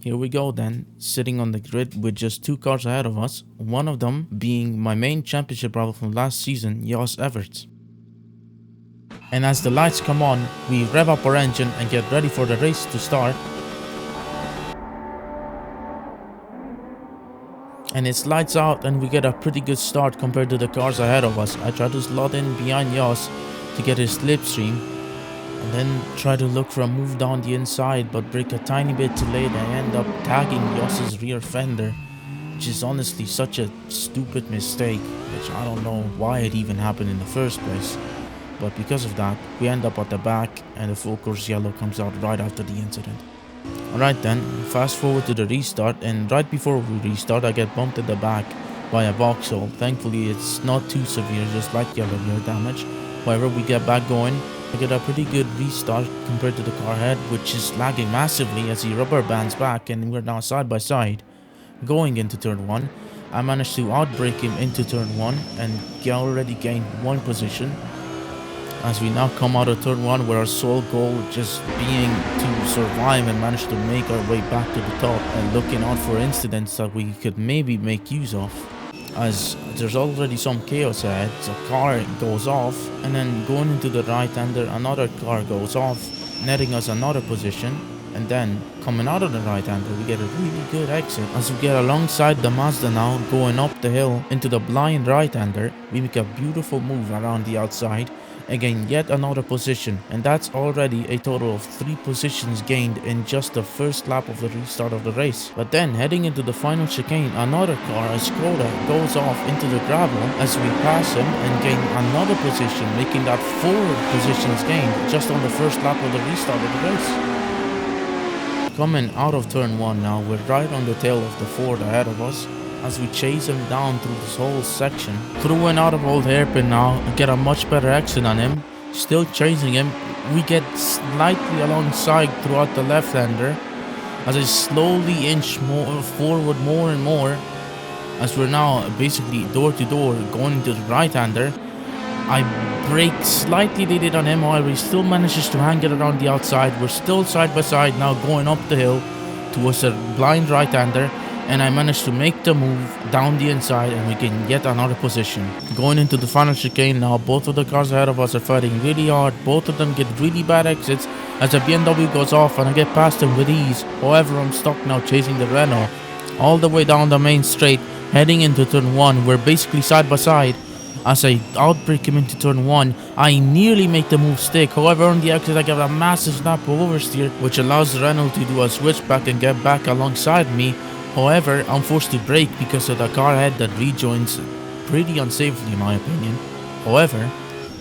here we go then, sitting on the grid with just 2 cars ahead of us, one of them being my main championship rival from last season, Jos Everts. And as the lights come on, we rev up our engine and get ready for the race to start. And it's lights out and we get a pretty good start compared to the cars ahead of us. I try to slot in behind Jos to get his slipstream, and then try to look for a move down the inside, but brake a tiny bit too late and I end up tagging Jos's rear fender, which is honestly such a stupid mistake, which I don't know why it even happened in the first place. But because of that, we end up at the back and the full course yellow comes out right after the incident. Alright then, fast forward to the restart, and right before we restart I get bumped at the back by a Vauxhall. Thankfully it's not too severe, just light yellow rear damage. However, we get back going. I get a pretty good restart compared to the car ahead, which is lagging massively as he rubber bands back, and we're now side by side. Going into turn 1, I managed to outbrake him into turn 1 and already gained 1 position. As we now come out of turn 1 with our sole goal just being to survive and manage to make our way back to the top, and looking out for incidents that we could maybe make use of. As there's already some chaos ahead, so a car goes off, and then going into the right-hander another car goes off, netting us another position. And then coming out of the right-hander we get a really good exit. As we get alongside the Mazda now, going up the hill into the blind right-hander, we make a beautiful move around the outside, again yet another position, and that's already a total of 3 positions gained in just the first lap of the restart of the race. But then heading into the final chicane, another car, a Skoda, goes off into the gravel as we pass him and gain another position, making that 4 positions gained just on the first lap of the restart of the race. Coming out of turn 1 now, we're right on the tail of the Ford ahead of us as we chase him down through this whole section. Through and out of Old Hairpin now, and get a much better exit on him. Still chasing him, we get slightly alongside throughout the left-hander as I slowly inch forward more and more as we're now basically door to door going into the right-hander. I brake slightly dated on him, however he still manages to hang it around the outside. We're still side by side now going up the hill towards the blind right-hander, and I managed to make the move down the inside and we get yet another position. Going into the final chicane now, both of the cars ahead of us are fighting really hard. Both of them get really bad exits as the BMW goes off and I get past them with ease. However, I'm stuck now chasing the Renault all the way down the main straight, heading into turn 1. We're basically side by side. As I outbrake him into turn 1, I nearly make the move stick. However, on the exit I get a massive snap of oversteer, which allows the Renault to do a switchback and get back alongside me. However, I'm forced to brake because of the car ahead that rejoins pretty unsafely in my opinion. However,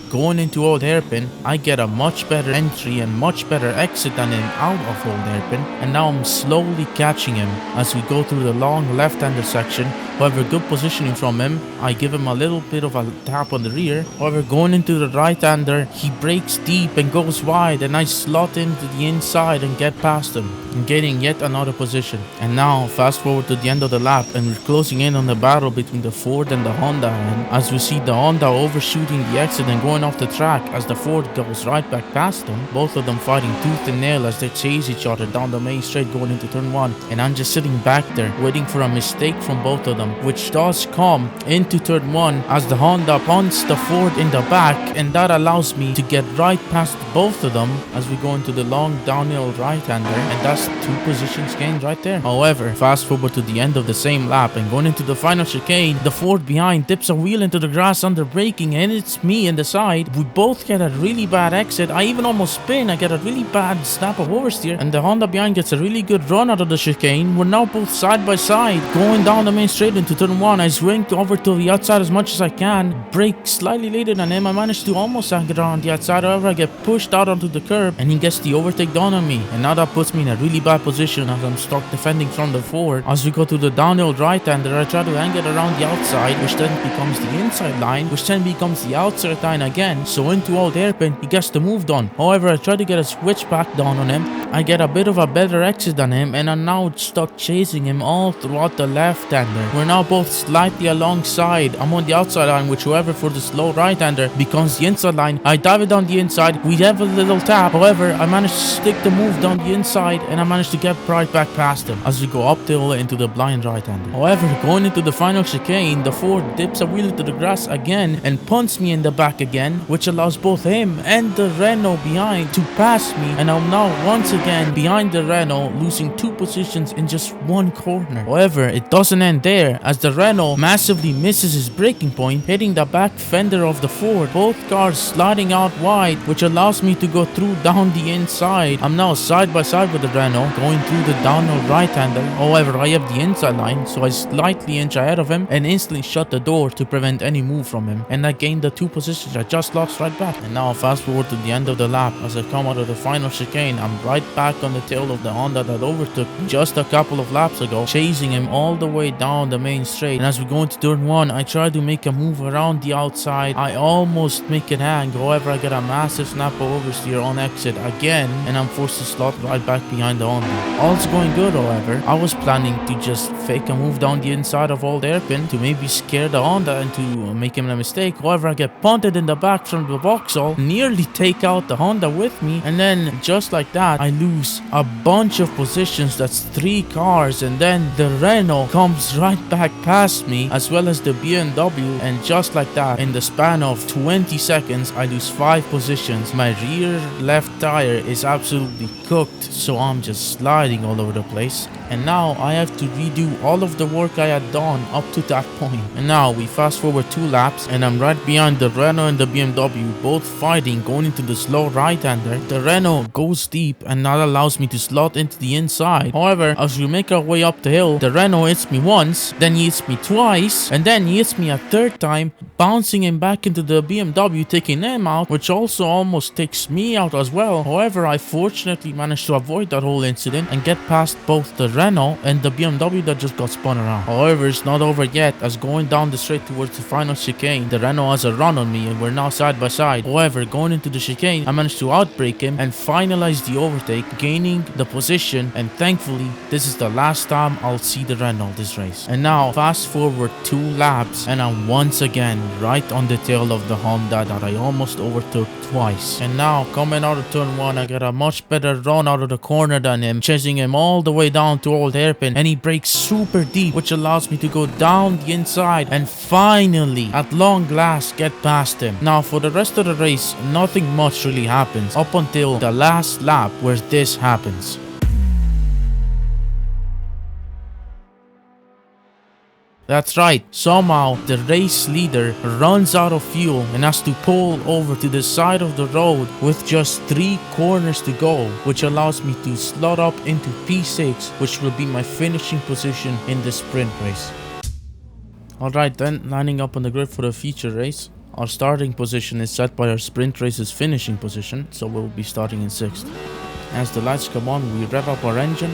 going into Old Hairpin, I get a much better entry and much better exit than him out of Old Hairpin, and now I'm slowly catching him as we go through the long left-hander section. However, good positioning from him. I give him a little bit of a tap on the rear. However, going into the right-hander, he brakes deep and goes wide, and I slot into the inside and get past him, and getting yet another position. And now, fast forward to the end of the lap, and we're closing in on the battle between the Ford and the Honda, and as we see the Honda overshooting the exit and going off the track as the Ford goes right back past them, both of them fighting tooth and nail as they chase each other down the main straight going into turn 1, and I'm just sitting back there waiting for a mistake from both of them, which does come into turn 1 as the Honda punts the Ford in the back, and that allows me to get right past both of them as we go into the long downhill right-hander, and that's 2 positions gained right there. However, fast forward to the end of the same lap and going into the final chicane, the Ford behind dips a wheel into the grass under braking, and it's me in the side. We both get a really bad exit. I even almost spin. I get a really bad snap of oversteer, and the Honda behind gets a really good run out of the chicane. We're now both side by side going down the main straight into turn 1. I swing over to the outside as much as I can, brake slightly later than him. I managed to almost hang it around the outside. However, I get pushed out onto the curb and he gets the overtake down on me, and now that puts me in a really bad position as I'm stuck defending from the Ford. As we go to the downhill right-hander, I try to hang it around the outside, which then becomes the inside line, which then becomes the outside line again. So into Old Hairpin, he gets the move done. However, I try to get a switchback down on him. I get a bit of a better exit than him, and I'm now stuck chasing him all throughout the left-hander. We're now both slightly alongside. I'm on the outside line, which however for the slow right-hander becomes the inside line. I dive it down the inside. We have a little tap. However, I managed to stick the move down the inside, and and I managed to get right back past him as we go up the hill into the blind right-hander. However, going into the final chicane, the Ford dips a wheel into the grass again and punts me in the back again, which allows both him and the Renault behind to pass me, and I'm now once again behind the Renault, losing 2 positions in just 1 corner. However, it doesn't end there, as the Renault massively misses his braking point, hitting the back fender of the Ford, both cars sliding out wide, which allows me to go through down the inside. I'm now side by side with the Renault, going through the downhill right-hander. However, I have the inside line, so I slightly inch ahead of him and instantly shut the door to prevent any move from him, and I gained the 2 positions I just lost right back. And now fast forward to the end of the lap. As I come out of the final chicane, I'm right back on the tail of the Honda that overtook me just a couple of laps ago, chasing him all the way down the main straight. And as we go into turn 1, I try to make a move around the outside. I almost make it hang. However, I get a massive snapper oversteer on exit again, and I'm forced to slot right back behind the Honda. All's going good. However, I was planning to just fake a move down the inside of old hairpin to maybe scare the Honda into making a mistake. However, I get punted in the back from the Vauxhall, nearly take out the Honda with me, and then just like that, I lose a bunch of positions. That's 3 cars, and then the Renault comes right back past me, as well as the BMW, and just like that, in the span of 20 seconds, I lose 5 positions. My rear left tire is absolutely cooked, so I'm just sliding all over the place. And now I have to redo all of the work I had done up to that point. And now we fast forward 2 laps, and I'm right behind the Renault and the BMW, both fighting going into the slow right-hander. The Renault goes deep, and that allows me to slot into the inside. However, as we make our way up the hill, the Renault hits me once, then he hits me twice, and then he hits me a 3rd time, bouncing him back into the BMW, taking him out, which also almost takes me out as well. However, I fortunately managed to avoid that whole incident and get past both the Renault and the BMW that just got spun around. However, it's not over yet, as going down the straight towards the final chicane, the Renault has a run on me and we're now side by side. However, going into the chicane, I managed to outbrake him and finalize the overtake, gaining the position, and thankfully, this is the last time I'll see the Renault this race. And now, fast forward 2 laps, and I'm once again right on the tail of the Honda that I almost overtook twice. And now, coming out of turn 1, I get a much better run out of the corner than him, chasing him all the way down to old hairpin, and he brakes super deep, which allows me to go down the inside and finally, at long last, get past him. Now, for the rest of the race, nothing much really happens up until the last lap where this happens. That's right, somehow the race leader runs out of fuel and has to pull over to the side of the road with just 3 corners to go, which allows me to slot up into P6, which will be my finishing position in the sprint race. Alright then, lining up on the grid for the feature race. Our starting position is set by our sprint race's finishing position, so we'll be starting in 6th. As the lights come on, we rev up our engine,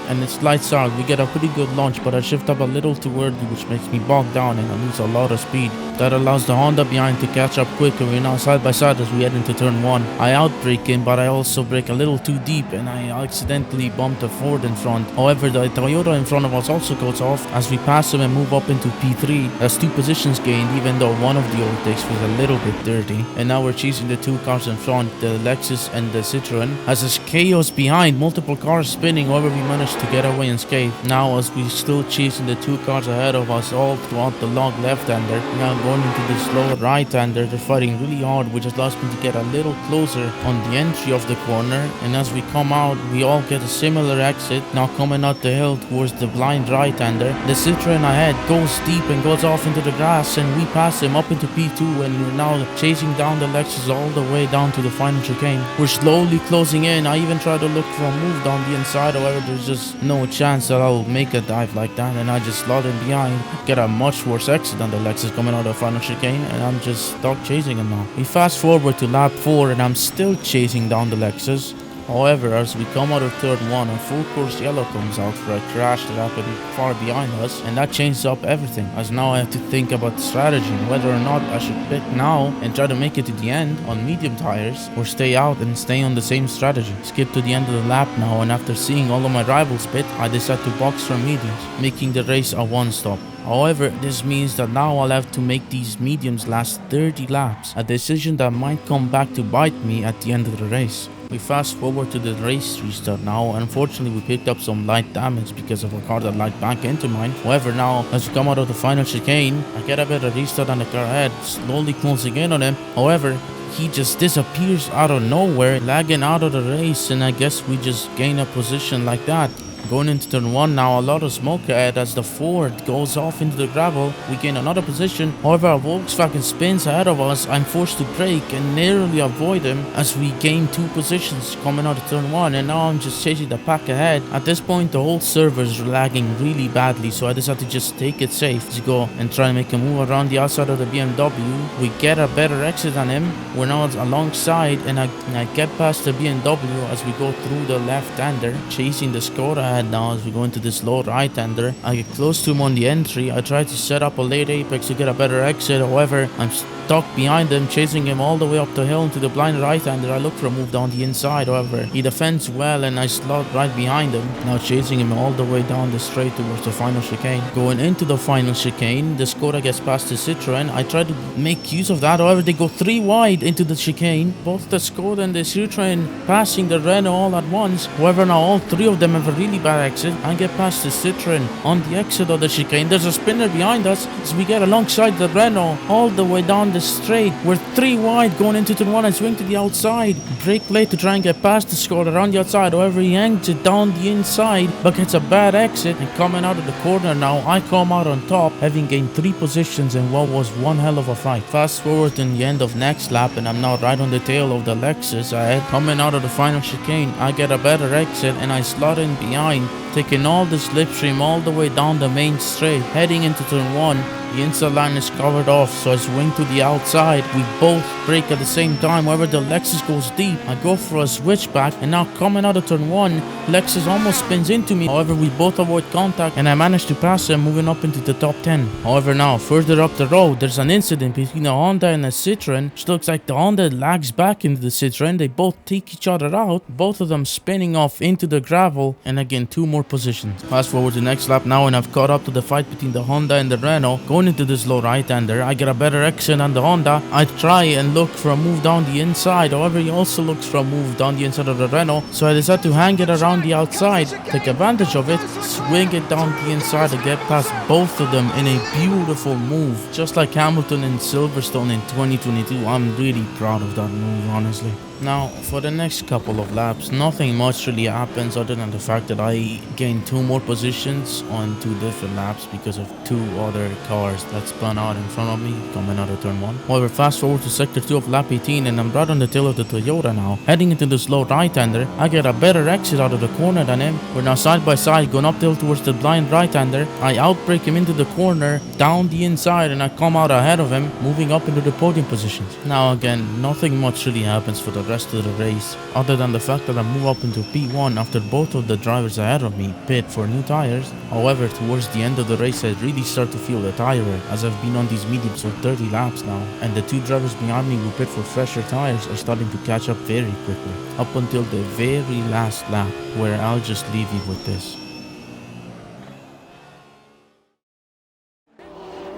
and it's lights out. We get a pretty good launch, but I shift up a little too early, which makes me bog down and I lose a lot of speed. That allows the Honda behind to catch up quick, and we're now side by side as we head into turn 1. I outbrake him, but I also brake a little too deep, and I accidentally bumped a Ford in front. However, the Toyota in front of us also goes off as we pass him and move up into P3. That's 2 positions gained, even though one of the overtakes was a little bit dirty. And now we're chasing the 2 cars in front, the Lexus and the Citroen. As there's chaos behind, multiple cars spinning, however we managed to get away unscathed. Now, as we still chasing the 2 cars ahead of us all throughout the long left-hander, now going into the slow right-hander, they're fighting really hard, which allows me to get a little closer on the entry of the corner. And as we come out, we all get a similar exit. Now coming out the hill towards the blind right-hander, the Citroen ahead goes deep and goes off into the grass, and we pass him up into P2, and we're now chasing down the Lexus all the way down to the final chicane. We're slowly closing in. I even try to look for a move down the inside, however there's just no chance that I'll make a dive like that, and I just slot in behind, get a much worse exit than the Lexus coming out of the final chicane, and I'm just stuck chasing him now. We fast forward to lap 4, and I'm still chasing down the Lexus. However, as we come out of turn 1, a full course yellow comes out for a crash that happened far behind us, and that changes up everything, as now I have to think about the strategy and whether or not I should pit now and try to make it to the end on medium tires, or stay out and stay on the same strategy. Skip to the end of the lap now, and after seeing all of my rivals pit, I decide to box for mediums, making the race a one-stop. However, this means that now I'll have to make these mediums last 30 laps, a decision that might come back to bite me at the end of the race. We fast forward to the race restart now. Unfortunately, we picked up some light damage because of a car that lagged back into mine. However, now as we come out of the final chicane, I get a better restart on the car ahead, slowly closing in on him. However, he just disappears out of nowhere, lagging out of the race, and I guess we just gain a position like that. Going into turn 1 now, a lot of smoke ahead as the Ford goes off into the gravel. We gain another position. However, a Volkswagen spins ahead of us. I'm forced to brake and narrowly avoid him as we gain 2 positions coming out of turn 1, and now I'm just chasing the pack ahead. At this point, the whole server is lagging really badly, so I decided to just take it safe to go and try and make a move around the outside of the BMW. We get a better exit on him. We're now alongside, and I get past the BMW as we go through the left-hander, chasing the Skoda ahead now as we go into this low right-hander. I get close to him on the entry. I try to set up a late apex to get a better exit. However, I'm stuck behind him, chasing him all the way up the hill into the blind right-hander. I look for a move down the inside. However, he defends well, and I slot right behind him, now chasing him all the way down the straight towards the final chicane. Going into the final chicane, the Skoda gets past the Citroen. I try to make use of that. However, they go 3 wide into the chicane. Both the Skoda and the Citroen passing the Renault all at once. However, now all 3 of them have a really bad exit. I get past the Citroen on the exit of the chicane. There's a spinner behind us as we get alongside the Renault all the way down the straight. We're 3 wide going into turn 1 and swing to the outside. Brake late to try and get past the Skoda around the outside. However, he hangs it down the inside but gets a bad exit, and coming out of the corner now, I come out on top, having gained 3 positions in what was one hell of a fight. Fast forward to the end of next lap, and I'm now right on the tail of the Lexus ahead. Coming out of the final chicane, I get a better exit and I slot in behind, taking all the slipstream all the way down the main straight. Heading into turn 1, the inside line is covered off, so I swing to the outside. We both brake at the same time. However, the Lexus goes deep. I go for a switchback, and now coming out of turn 1, Lexus almost spins into me. However, we both avoid contact, and I manage to pass him, moving up into the top 10. However, now further up the road, there's an incident between a Honda and a Citroen, which looks like the Honda lags back into the Citroen. They both take each other out, both of them spinning off into the gravel, and again 2 more positions. Fast forward to the next lap now, and I've caught up to the fight between the Honda and the Renault. Going into this low right-hander, I get a better exit on the Honda. I try and look for a move down the inside. However, he also looks for a move down the inside of the Renault, so I decide to hang it around the outside, take advantage of it, swing it down the inside to get past both of them in a beautiful move. Just like Hamilton and Silverstone in 2022, I'm really proud of that move, honestly. Now, for the next couple of laps, nothing much really happens other than the fact that I gained 2 more positions on 2 different laps because of 2 other cars that spun out in front of me coming out of turn 1. However, fast forward to sector 2 of lap 18, and I'm right on the tail of the Toyota now. Heading into the slow right-hander, I get a better exit out of the corner than him. We're now side by side going up the hill towards the blind right-hander. I outbrake him into the corner, down the inside, and I come out ahead of him, moving up into the podium positions. Now again, nothing much really happens for the rest of the race, other than the fact that I move up into P1 after both of the drivers ahead of me pit for new tires. However, towards the end of the race, I really start to feel the tire wear, as I've been on these mediums for 30 laps now, and the 2 drivers behind me who pit for fresher tires are starting to catch up very quickly, up until the very last lap, where I'll just leave you with this.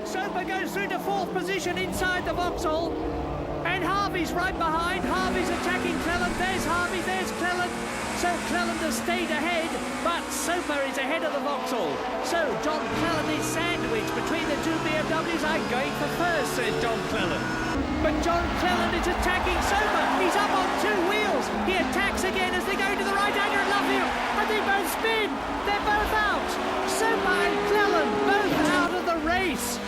Soper goes through to 4th position inside the Vauxhall. And Harvey's right behind. Harvey's attacking Cleland. There's Harvey, there's Cleland. So Cleland has stayed ahead, but Soper is ahead of the Vauxhall. So John Cleland is sandwiched between the 2 BMWs. I'm going for first, says John Cleland. But John Cleland is attacking Soper. He's up on 2 wheels. He attacks again as they go to the right-hander at Luffield. And they both spin. They're both out. Soper and Cleland both out of the race.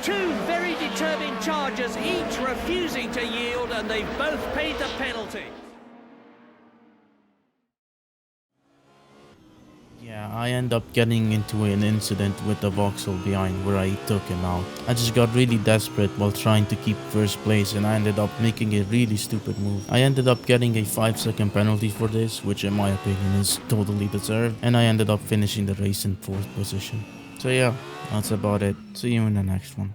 2 very determined chargers, each refusing to yield, and they've both paid the penalty. Yeah, Yeah, I end up getting into an incident with the Vauxhall behind where I took him out. I just got really desperate while trying to keep first place and I ended up making a really stupid move. I ended up getting a 5-second penalty for this, which in my opinion is totally deserved, and I ended up finishing the race in 4th position. So yeah, that's about it. See you in the next one.